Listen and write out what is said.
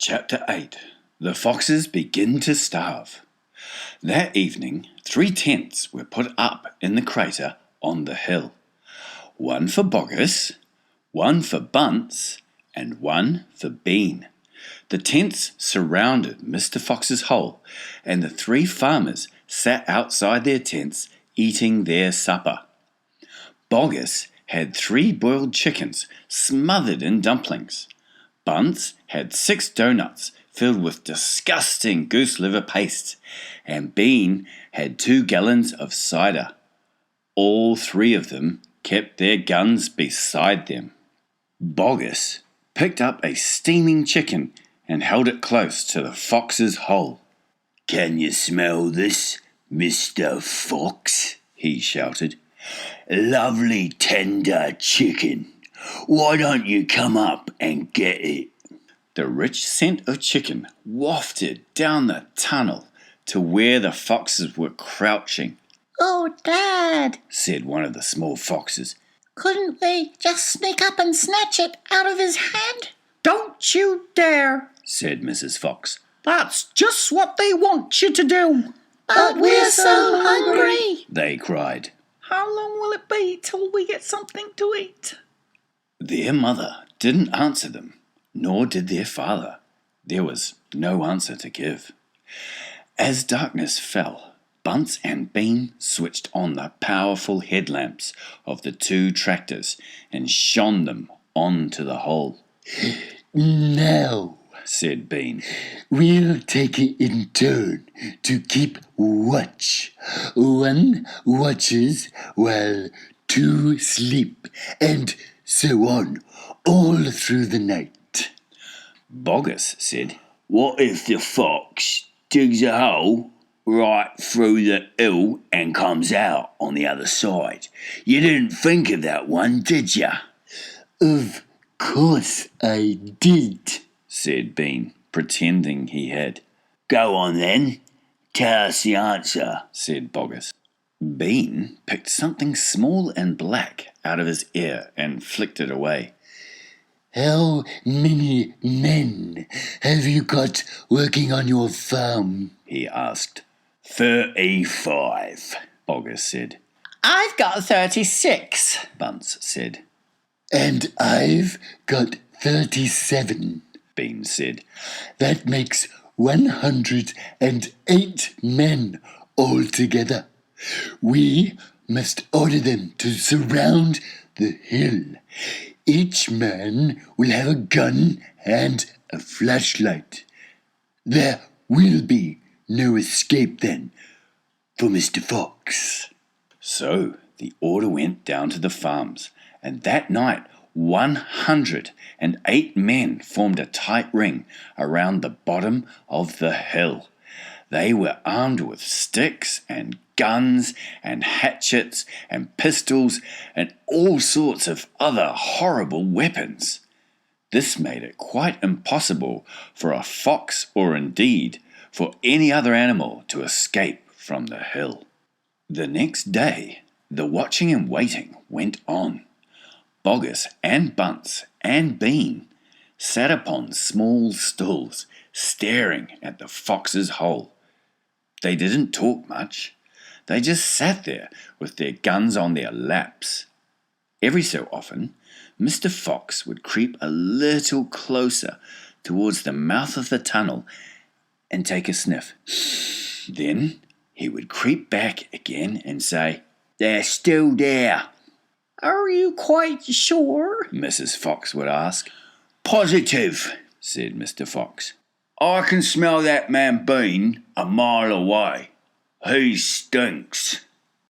Chapter 8. The Foxes Begin to Starve. That evening, 3 tents were put up in the crater on the hill. One for Boggis, one for Bunce, and one for Bean. The tents surrounded Mr. Fox's hole, and the 3 farmers sat outside their tents eating their supper. Boggis had 3 boiled chickens smothered in dumplings. Bunce had 6 doughnuts filled with disgusting goose liver paste, and Bean had 2 gallons of cider. All 3 of them kept their guns beside them. Boggis picked up a steaming chicken and held it close to the fox's hole. "Can you smell this, Mr. Fox?" he shouted. "Lovely tender chicken. Why don't you come up and get it?" The rich scent of chicken wafted down the tunnel to where the foxes were crouching. "Oh, Dad," said one of the small foxes. "couldn't we just sneak up and snatch it out of his hand?" "Don't you dare," said Mrs. Fox. "That's just what they want you to do." "But we're so hungry," they cried. "How long will it be till we get something to eat?" Their mother didn't answer them, nor did their father. There was no answer to give. As darkness fell, Bunce and Bean switched on the powerful headlamps of the 2 tractors and shone them onto the hole. "Now," said Bean, "we'll take it in turn to keep watch. 1 watches while 2 sleep, and so on, all through the night." Boggis said, "What if the fox digs a hole right through the hill and comes out on the other side? You didn't think of that one, did you?" "Of course I did," said Bean, pretending he had. "Go on then, tell us the answer," said Boggis. Bean picked something small and black out of his ear and flicked it away. "How many men have you got working on your farm?" he asked. 35, Boggis said. "I've got 36, Bunce said. "And I've got 37, Bean said. "That makes 108 men altogether. We must order them to surround the hill. Each man will have a gun and a flashlight. There will be no escape then for Mr. Fox." So the order went down to the farms, and that night 108 men formed a tight ring around the bottom of the hill. They were armed with sticks and guns and hatchets and pistols and all sorts of other horrible weapons. This made it quite impossible for a fox, or indeed for any other animal, to escape from the hill. The next day, the watching and waiting went on. Boggis and Bunce and Bean sat upon small stools, staring at the fox's hole. They didn't talk much. They just sat there with their guns on their laps. Every so often, Mr. Fox would creep a little closer towards the mouth of the tunnel and take a sniff. Then he would creep back again and say, "They're still there." "Are you quite sure?" Mrs. Fox would ask. "Positive," said Mr. Fox. "I can smell that man Bean a mile away. He stinks."